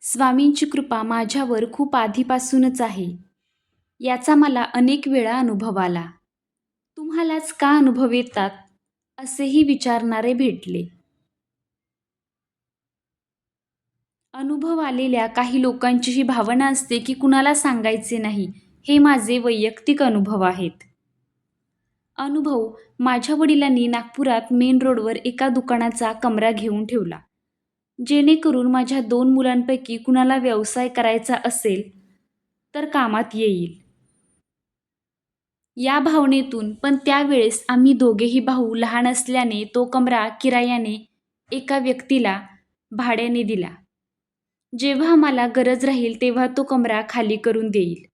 स्वामींची कृपा माझ्यावर खूप आधीपासूनच आहे, याचा मला अनेक वेळा अनुभव आला. तुम्हालाच का अनुभव येतात, असेही विचारणारे भेटले. अनुभव आलेल्या काही लोकांची ही भावना असते की कुणाला सांगायचे नाही. हे माझे वैयक्तिक अनुभव आहेत. अनुभव माझ्या वडिलांनी नागपुरात मेन रोडवर एका दुकानाचा कमरा घेऊन ठेवला. जेणेकरून माझ्या 2 मुलांपैकी कुणाला व्यवसाय करायचा असेल, तर कामात येईल. या भावनेतून पण त्यावेळेस आम्ही दोघेही भाऊ लहान असल्याने तो कमरा किरायाने एका व्यक्तीला भाड्याने दिला. जेव्हा मला गरज राहील तेव्हा तो कमरा खाली करून देईल.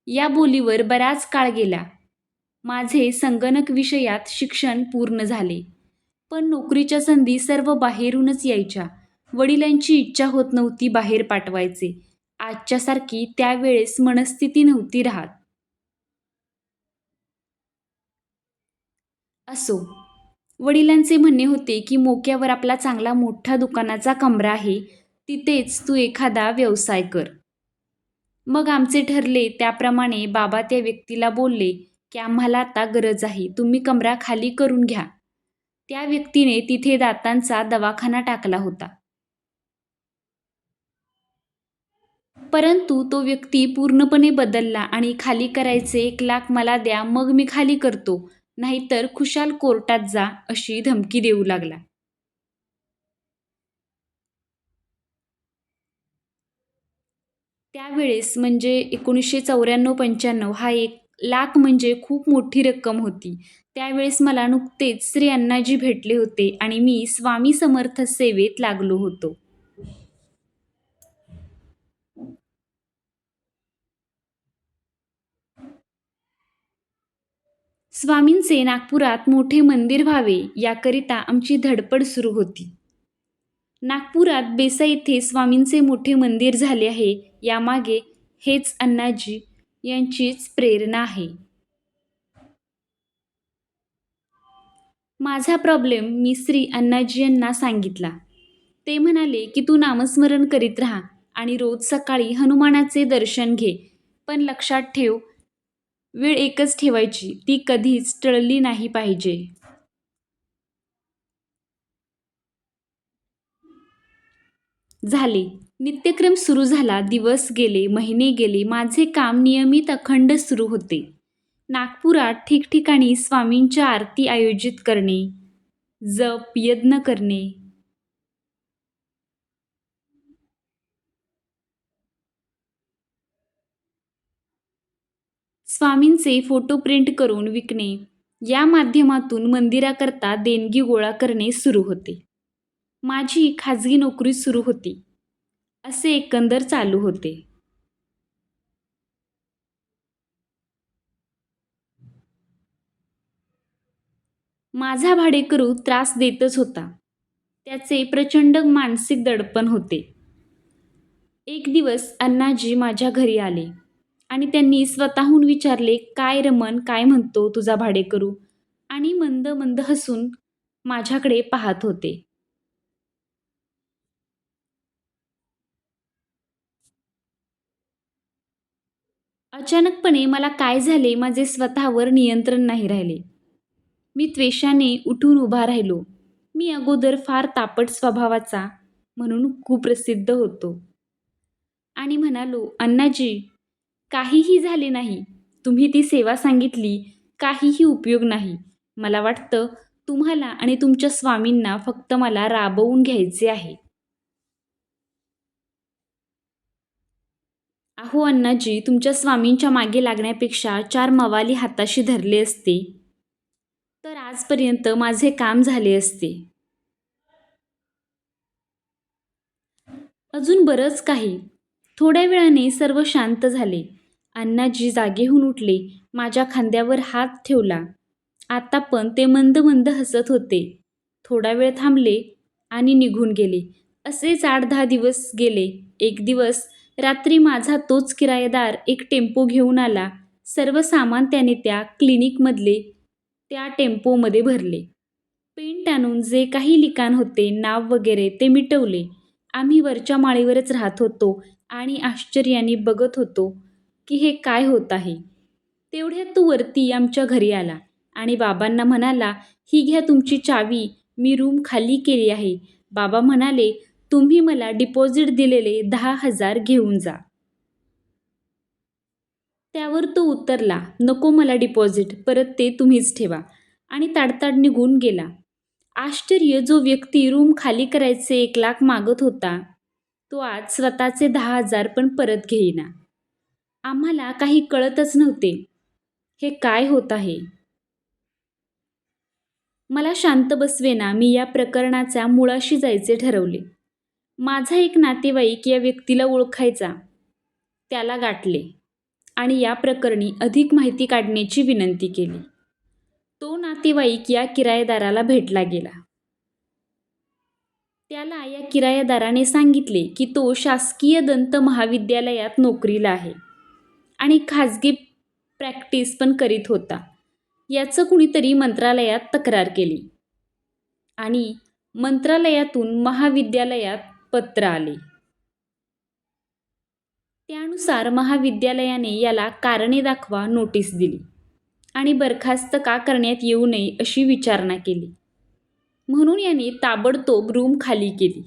या बोलीवर बराच काळ गेला. माझे संगणक विषयात शिक्षण पूर्ण झाले. पण नोकरीच्या संधी सर्व बाहेरूनच यायच्या. वडिलांची इच्छा होत नव्हती बाहेर पाठवायचे. आजच्यासारखी त्यावेळेस मनस्थिती नव्हती राहत. असो, वडिलांचे म्हणणे होते की मोक्यावर आपला चांगला मोठा दुकानाचा कमरा आहे, तिथेच तू एखादा व्यवसाय कर. मग आमचे ठरले त्याप्रमाणे बाबा त्या व्यक्तीला बोलले की आम्हाला आता गरज आहे, तुम्ही कमरा खाली करून घ्या. त्या व्यक्तीने तिथे दातांचा दवाखाना टाकला होता. परंतु तो व्यक्ती पूर्णपणे बदलला आणि खाली करायचे 1,00,000 मला द्या, मग मी खाली करतो, नाहीतर खुशाल कोर्टात जा, अशी धमकी देऊ लागला. त्यावेळेस म्हणजे 1994-95 हा 1,00,000 म्हणजे खूप मोठी रक्कम होती. त्यावेळेस मला नुकतेच श्री अण्णाजी भेटले होते आणि मी स्वामी समर्थ सेवेत लागलो होतो. स्वामींचे नागपुरात मोठे मंदिर व्हावे याकरिता आमची धडपड सुरू होती. नागपुरात बेसा येथे स्वामींचे मोठे मंदिर झाले आहे, यामागे हेच अण्णाजी यांचीच प्रेरणा आहे. माझा प्रॉब्लेम मी श्री अण्णाजी यांना सांगितला. ते म्हणाले की तू नामस्मरण करीत राहा आणि रोज सकाळी हनुमानाचे दर्शन घे. पण लक्षात ठेव, वेळ एकच ठेवायची, ती कधीच टळली नाही पाहिजे. झाले. नित्यक्रम सुरू झाला. दिवस गेले, महिने गेले. माझे काम नियमित अखंड सुरू होते. नागपुरात ठिकठिकाणी स्वामींच्या आरती आयोजित करणे, जप, यज्ञ करणे. स्वामींचे फोटो प्रिंट करून विकणे, या माध्यमातून मंदिराकरता देणगी गोळा करणे सुरू होते. माझी खाजगी नोकरी सुरू होती. असे एकंदर चालू होते. माझा भाडेकरू त्रास देतच होता. त्याचे प्रचंड मानसिक दडपण होते. एक दिवस अण्णाजी माझ्या घरी आले आणि त्यांनी स्वतःहून विचारले, काय रमन, काय म्हणतो तुझा भाडेकरू? आणि मंद मंद हसून माझ्याकडे पाहत होते. अचानकपणे मला काय झाले, माझे स्वतःवर नियंत्रण नाही राहिले. मी त्वेषाने उठून उभा राहिलो. मी अगोदर फार तापट स्वभावाचा म्हणून कुप्रसिद्ध होतो. आणि म्हणालो, अण्णाजी, काहीही झाले नाही. तुम्ही ती सेवा सांगितली, काहीही उपयोग नाही. मला वाटतं तुम्हाला आणि तुमच्या स्वामींना फक्त मला राबवून घ्यायचे आहे. अहो अण्णाजी, तुमच्या स्वामींच्या मागे लागण्यापेक्षा 4 मवाली हाताशी धरले असते, तर आजपर्यंत माझे काम झाले असते. अजून बरंच काही. थोड्या वेळाने सर्व शांत झाले. अण्णाजी जागेहून उठले, माझ्या खांद्यावर हात ठेवला. आता पण ते मंद मंद हसत होते. थोडा वेळ थांबले आणि निघून गेले. असेच 8-10 दिवस गेले. एक दिवस रात्री माझा तोच किरायेदार एक टेम्पो घेऊन आला. सर्व सामान त्याने त्या क्लिनिकमधले त्या टेम्पोमध्ये भरले. पेंट आणून जे काही लिखाण होते, नाव वगैरे, ते मिटवले आम्ही वरच्या माळीवरच राहत होतो आणि आश्चर्याने बघत होतो की हे काय होत आहे. तेवढ्यात तो वरती आमच्या घरी आला आणि बाबांना म्हणाला, "ही घ्या तुमची चावी, मी रूम खाली केली आहे." बाबा म्हणाले, "तुम्ही मला डिपॉझिट दिलेले 10,000 घेऊन जा." त्यावर तो उत्तरला, "नको मला डिपॉझिट, परत ते तुम्हीच ठेवा." आणि ताडताड निघून गेला. आश्चर्य, जो व्यक्ती रूम खाली करायचे 1,00,000 मागत होता, तो आज स्वतःचे 10,000 पण परत घेईना. आम्हाला काही कळतच नव्हते. हे काय होत आहे? मला शांत बसवेना. मी या प्रकरणाच्या मुळाशी जायचे ठरवले. माझा एक नातेवाईक या व्यक्तीला ओळखायचा. त्याला गाठले आणि या प्रकरणी अधिक माहिती काढण्याची विनंती केली. तो नातेवाईक या किरायेदाराला भेटला गेला. त्याला या किरायेदाराने सांगितले की तो शासकीय दंत महाविद्यालयात नोकरीला आहे आणि खाजगी प्रॅक्टिस पण करीत होता. याचं कुणीतरी मंत्रालयात तक्रार केली आणि मंत्रालयातून महाविद्यालयात पत्र आले. त्यानुसार महाविद्यालयाने याला कारणे दाखवा नोटीस दिली आणि बरखास्त का करण्यात येऊ नये अशी विचारणा केली. म्हणून याने ताबडतोब रूम खाली केली.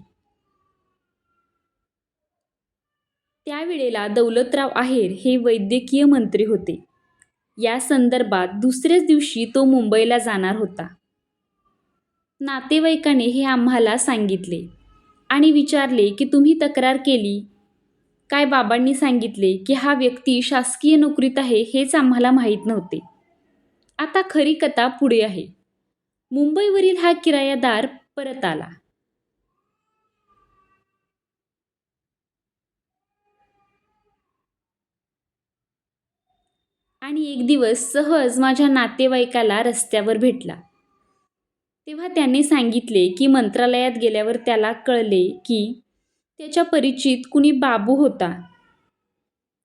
त्यावेळेला दौलतराव आहेर हे वैद्यकीय मंत्री होते. या संदर्भात दुसऱ्याच दिवशी तो मुंबईला जाणार होता. नातेवाईकाने हे आम्हाला सांगितले आणि विचारले की तुम्ही तक्रार केली काय? बाबांनी सांगितले की हा व्यक्ती शासकीय नोकरीत आहे हेच आम्हाला माहीत नव्हते. आता खरी कथा पुढे आहे. मुंबईवरील हा किरायादार परत आला. आणि एक दिवस सहज माझ्या नातेवाईकाला रस्त्यावर भेटला. तेव्हा त्याने सांगितले की मंत्रालयात गेल्यावर त्याला कळले की त्याच्या परिचित कुणी बाबू होता.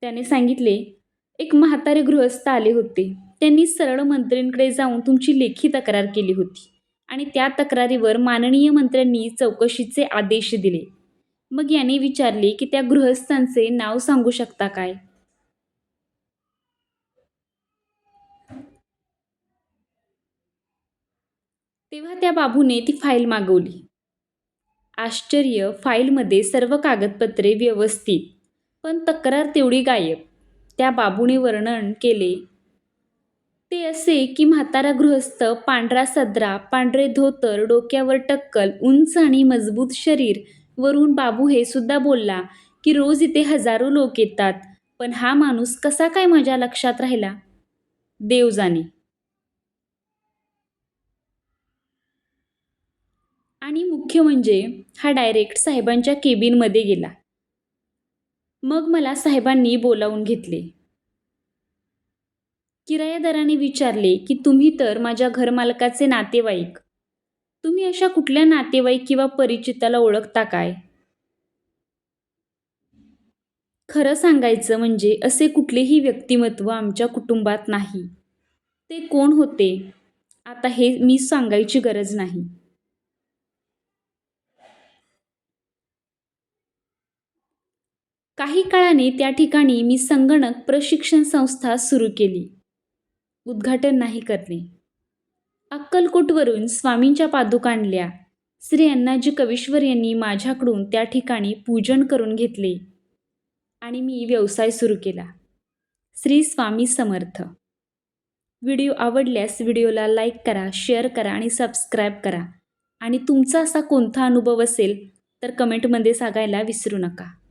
त्याने सांगितले, एक म्हातारे गृहस्थ आले होते. त्यांनी सरळ मंत्रींकडे जाऊन तुमची लेखी तक्रार केली होती आणि त्या तक्रारीवर माननीय मंत्र्यांनी चौकशीचे आदेश दिले. मग याने विचारले की त्या गृहस्थांचे नाव सांगू शकता काय? तेव्हा त्या बाबूने ती फाईल मागवली. आश्चर्य, फाईलमध्ये सर्व कागदपत्रे व्यवस्थित, पण तक्रार तेवढी गायब. त्या बाबूने वर्णन केले ते असे की म्हातारा गृहस्थ, पांढरा सदरा, पांढरे धोतर, डोक्यावर टक्कल, उंच आणि मजबूत शरीर. वरून बाबू हे सुद्धा बोलला की रोज इथे हजारो लोक येतात, पण हा माणूस कसा काय माझ्या लक्षात राहिला, देव जाणे. आणि मुख्य म्हणजे हा डायरेक्ट साहेबांच्या केबिनमध्ये गेला. मग मला साहेबांनी बोलावून घेतले. किरायादाराने विचारले की तुम्ही तर माझ्या घरमालकाचे नातेवाईक, तुम्ही अशा कुठल्या नातेवाईक किंवा परिचिताला ओळखता काय? खरं सांगायचं म्हणजे असे कुठलेही व्यक्तिमत्व आमच्या कुटुंबात नाही. ते कोण होते आता हे मी सांगायची गरज नाही. काही काळाने त्या ठिकाणी मी संगणक प्रशिक्षण संस्था सुरू केली. उद्घाटन नाही करणे. अक्कलकोटवरून स्वामींच्या पादुका आणल्या. श्री अण्णाजी कवीश्वर यांनी माझ्याकडून त्या ठिकाणी पूजन करून घेतले आणि मी व्यवसाय सुरू केला. श्री स्वामी समर्थ. व्हिडिओ आवडल्यास व्हिडिओला लाईक करा, शेअर करा आणि सबस्क्राईब करा. आणि तुमचा असा कोणता अनुभव असेल तर कमेंटमध्ये सांगायला विसरू नका.